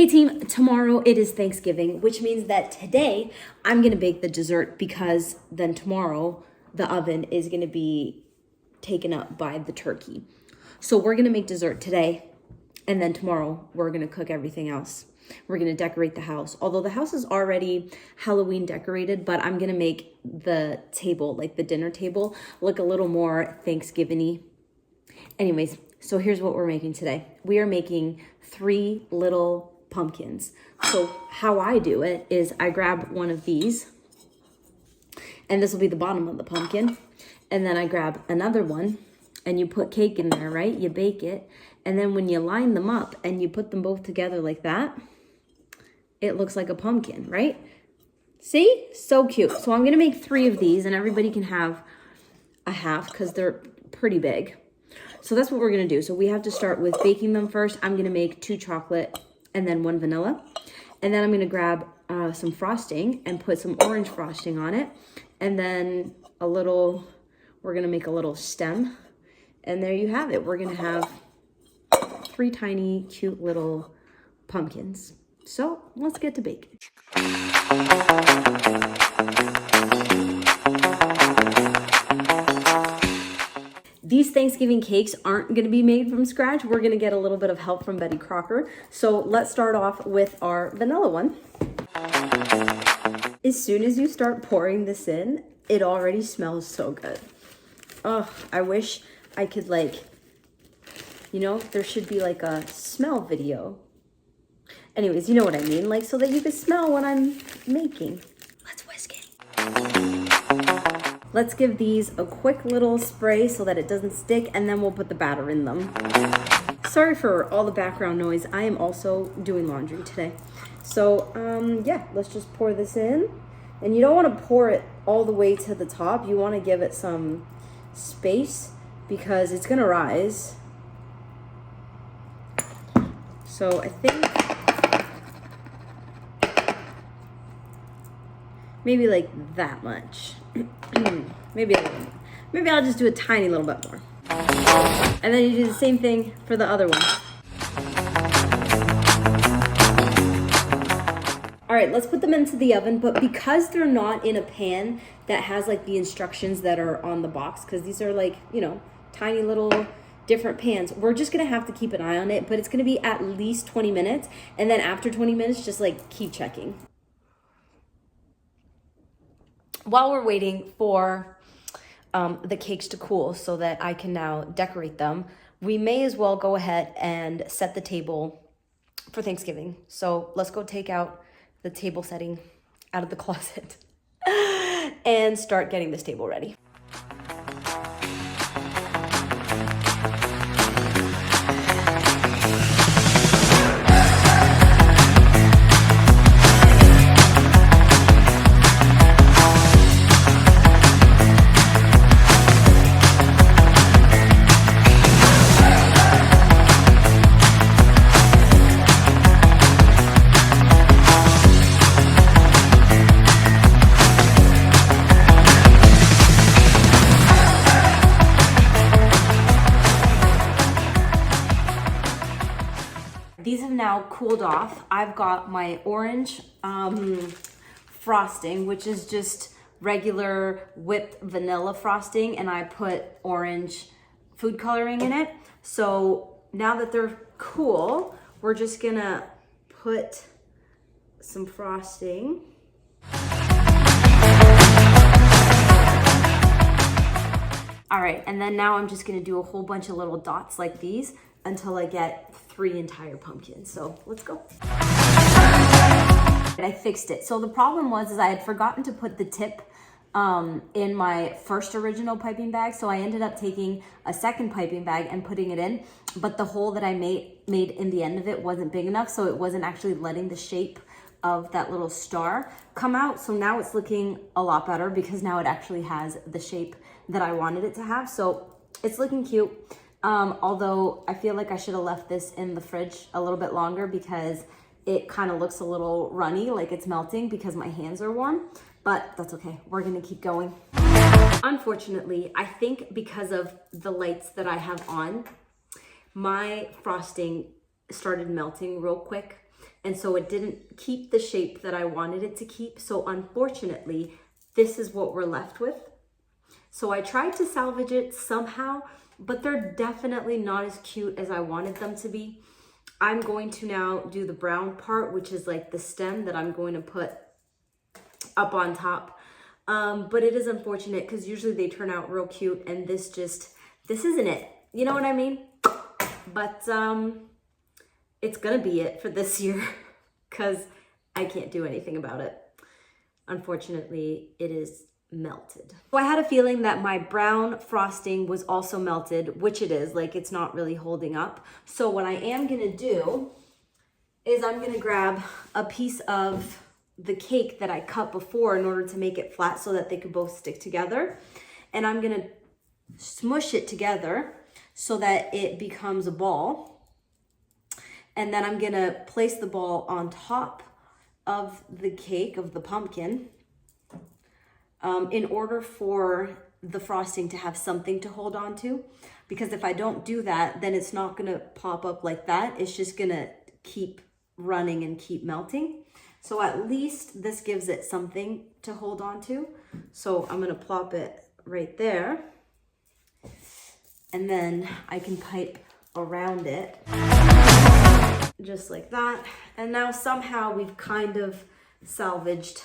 Hey team, tomorrow it is Thanksgiving, which means that today I'm gonna bake the dessert because then tomorrow the oven is gonna be taken up by the turkey. So we're gonna make dessert today and then tomorrow we're gonna cook everything else. We're gonna decorate the house. Although the house is already Halloween decorated, but I'm gonna make the table, like the dinner table, look a little more Thanksgiving-y. Anyways, so here's what we're making today. We are making 3 little pumpkins. So how I do it is I grab one of these, and this will be the bottom of the pumpkin. And then I grab another one, and you put cake in there, right? You bake it. And then when you line them up and you put them both together like that, it looks like a pumpkin, right? See? So cute. So I'm gonna make 3 of these, and everybody can have a half because they're pretty big. So that's what we're gonna do. So we have to start with baking them first. I'm gonna make 2 chocolate and then 1 vanilla. And then I'm gonna grab some frosting and put some orange frosting on it. And then we're gonna make a little stem. And there you have it. We're gonna have 3 tiny, cute little pumpkins. So let's get to baking. These Thanksgiving cakes aren't gonna be made from scratch. We're gonna get a little bit of help from Betty Crocker. So let's start off with our vanilla one. As soon as you start pouring this in, it already smells so good. Oh, I wish I could there should be like a smell video. Anyways, you know what I mean? Like so that you can smell what I'm making. Let's whisk it. Let's give these a quick little spray so that it doesn't stick, and then we'll put the batter in them. Sorry for all the background noise. I am also doing laundry today. So, yeah, let's just pour this in. And you don't want to pour it all the way to the top. You want to give it some space because it's going to rise. So I think maybe like that much. Maybe I'll just do a tiny little bit more. And then you do the same thing for the other one. All right, let's put them into the oven, but because they're not in a pan that has like the instructions that are on the box, because these are like, tiny little different pans, we're just gonna have to keep an eye on it, but it's gonna be at least 20 minutes. And then after 20 minutes, just like keep checking. While we're waiting for the cakes to cool so that I can now decorate them, we may as well go ahead and set the table for Thanksgiving. So let's go take out the table setting out of the closet and start getting this table ready. These have now cooled off. I've got my orange frosting, which is just regular whipped vanilla frosting, and I put orange food coloring in it. So now that they're cool, we're just gonna put some frosting. All right, and then now I'm just gonna do a whole bunch of little dots like these until I get 3 entire pumpkins. So let's go. And I fixed it. So the problem was I had forgotten to put the tip in my first original piping bag. So I ended up taking a second piping bag and putting it in, but the hole that I made in the end of it wasn't big enough. So it wasn't actually letting the shape of that little star come out. So now it's looking a lot better because now it actually has the shape that I wanted it to have. So it's looking cute. Although I feel like I should have left this in the fridge a little bit longer because it kind of looks a little runny, like it's melting because my hands are warm, but that's okay. We're gonna keep going. Unfortunately, I think because of the lights that I have on, my frosting started melting real quick. And so it didn't keep the shape that I wanted it to keep. So unfortunately, this is what we're left with. So I tried to salvage it somehow, but they're definitely not as cute as I wanted them to be. I'm going to now do the brown part, which is like the stem that I'm going to put up on top. But it is unfortunate because usually they turn out real cute, and this isn't it. You know what I mean? But it's gonna be it for this year because I can't do anything about it. Unfortunately, it is melted. So I had a feeling that my brown frosting was also melted, which it is, like it's not really holding up. So what I am gonna do is I'm gonna grab a piece of the cake that I cut before in order to make it flat so that they could both stick together. And I'm gonna smush it together so that it becomes a ball. And then I'm gonna place the ball on top of the cake, of the pumpkin, in order for the frosting to have something to hold on to. Because if I don't do that, then it's not gonna pop up like that. It's just gonna keep running and keep melting. So at least this gives it something to hold on to. So I'm gonna plop it right there. And then I can pipe around it. Just like that. And now somehow we've kind of salvaged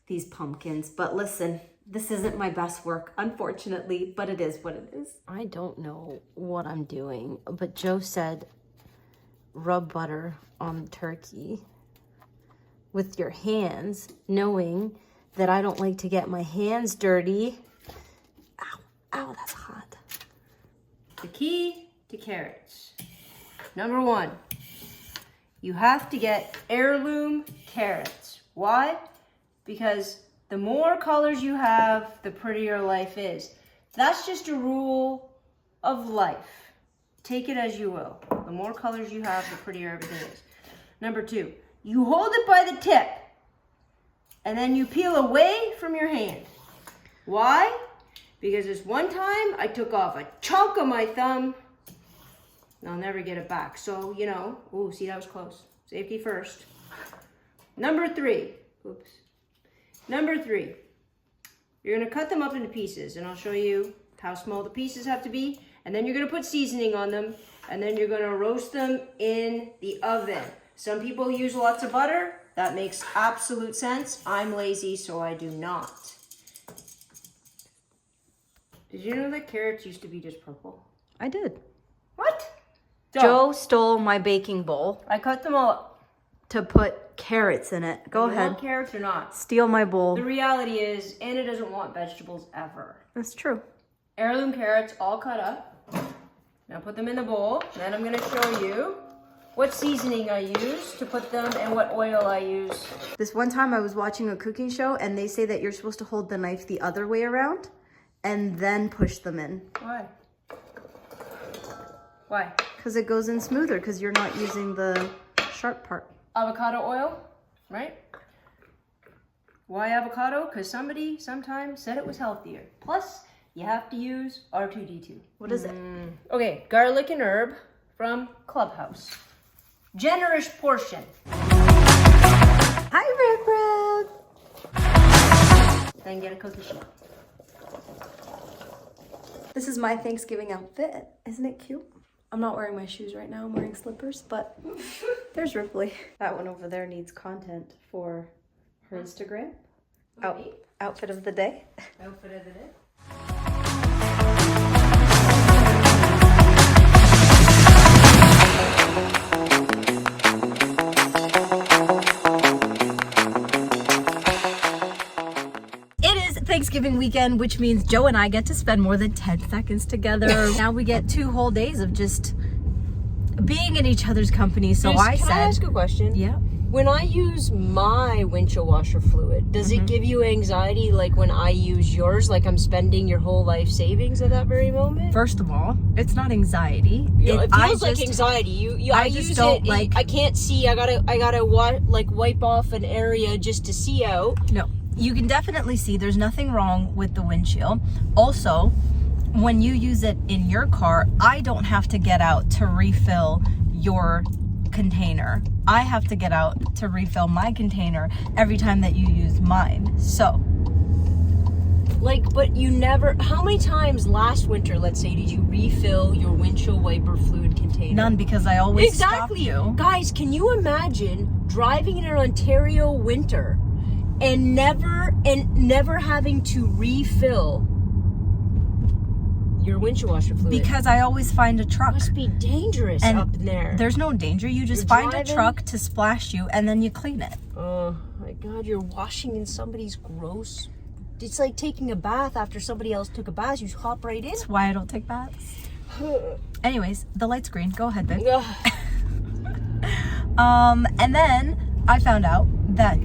these pumpkins. But listen, this isn't my best work, unfortunately, but it is what it is. I don't know what I'm doing, but Joe said rub butter on the turkey with your hands, knowing that I don't like to get my hands dirty. Ow, ow, that's hot. The key to carrots. Number 1. You have to get heirloom carrots. Why? Because the more colors you have, the prettier life is. That's just a rule of life. Take it as you will. The more colors you have, the prettier everything is. Number 2, you hold it by the tip and then you peel away from your hand. Why? Because this one time I took off a chunk of my thumb. I'll never get it back. So, you know, ooh, see, that was close. Safety first. Number 3, oops. Number 3, you're gonna cut them up into pieces, and I'll show you how small the pieces have to be. And then you're gonna put seasoning on them, and then you're gonna roast them in the oven. Some people use lots of butter. That makes absolute sense. I'm lazy, so I do not. Did you know that carrots used to be just purple? I did. What? Joe stole my baking bowl I cut them all up. to put carrots in it. Go You ahead. want carrots or not? Steal my bowl. The reality is, Anna doesn't want vegetables ever. That's true. Heirloom carrots all cut up. Now put them in the bowl. Then I'm gonna show you what seasoning I use to put them and what oil I use. This one time I was watching a cooking show and they say that you're supposed to hold the knife the other way around and then push them in. Why? Why? Because it goes in smoother because you're not using the sharp part. Avocado oil, right? Why avocado? Because somebody sometime said it was healthier. Plus, you have to use R2D2. What is it? Okay, garlic and herb from Clubhouse. Generous portion. Hi, Rick Rick. Then get a cookie sheet. This is my Thanksgiving outfit. Isn't it cute? I'm not wearing my shoes right now. I'm wearing slippers, but there's Ripley. That one over there needs content for her Instagram. Outfit of the day. Outfit of the day. Thanksgiving weekend, which means Joe and I get to spend more than 10 seconds together. Now we get 2 whole days of just being in each other's company. So Can I ask a question? Yeah. When I use my windshield washer fluid, does it give you anxiety like when I use yours? Like I'm spending your whole life savings at that very moment? First of all, it's not anxiety. It feels like anxiety. I just use don't it. like- I can't see. I gotta wipe off an area just to see out. No, you can definitely see there's nothing wrong with the windshield. Also, when you use it in your car, I don't have to get out to refill your container. I have to get out to refill my container every time that you use mine. So, like, but you never, how many times last winter, let's say, did you refill your windshield wiper fluid container? none, because I always stop you. Guys, can you imagine driving in an Ontario winter and never having to refill your windshield washer fluid? Because I always find a truck. It must be dangerous And up in there. There's no danger. You just You're find driving? a truck to splash you and then you clean it. Oh my God, you're washing in somebody's gross. It's like taking a bath after somebody else took a bath. You hop right in. That's why I don't take baths. Anyways, the light's green. Go ahead, babe. And then I found out that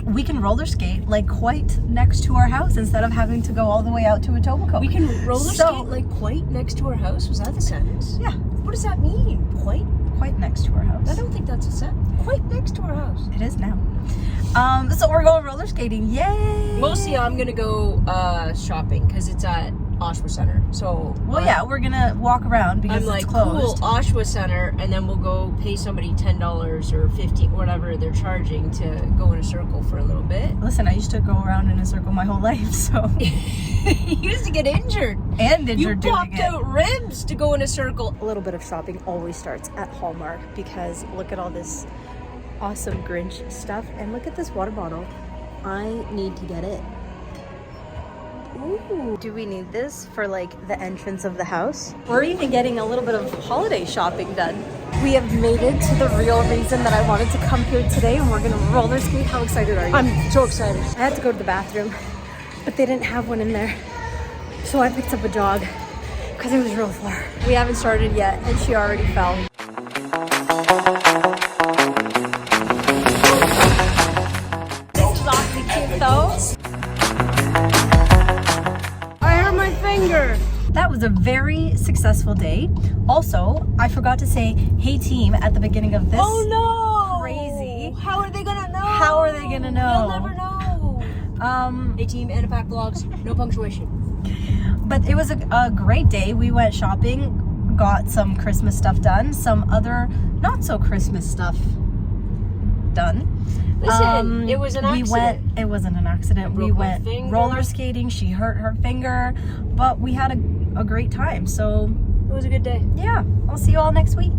we can roller skate like quite next to our house instead of having to go all the way out to Etobicoke. We can roller skate like quite next to our house. Was that the sentence? Yeah. What does that mean? Quite Next to our house. I don't think that's a sentence. Quite next to our house. It is now. So we're going roller skating. Yay! Mostly I'm gonna go shopping because it's at Oshawa Center. So Well, yeah, we're gonna walk around because I'm like, it's closed. cool, Oshawa Center, and then we'll go pay somebody $10 or $15, whatever they're charging to go in a circle for a little bit. Listen, I used to go around in a circle my whole life, so You used to get injured. and You injured doing popped it. out ribs to go in a circle. A little bit of shopping always starts at Hallmark because look at all this awesome Grinch stuff and look at this water bottle. I need to get it. Ooh. Do we need this for like the entrance of the house? We're even getting a little bit of holiday shopping done. We have made it to the real reason that I wanted to come here today, and we're gonna roller skate. How excited are you? I'm so excited. I had to go to the bathroom, but they didn't have one in there. So I picked up a jog because it was real far. We haven't started yet, and she already fell. This is awfully cute though. That was a very successful day. Also, I forgot to say, hey team, at the beginning of this. Oh no! Crazy. How are they gonna know? How are they gonna know? They'll never know. Hey team, AnaPac vlogs, no punctuation. But it was a great day. We went shopping, got some Christmas stuff done, some other not so Christmas stuff done. Listen, it was an accident. It wasn't an accident. We broke my went finger. roller skating. She hurt her finger, but we had a great time. So It was a good day. yeah, I'll see you all next week.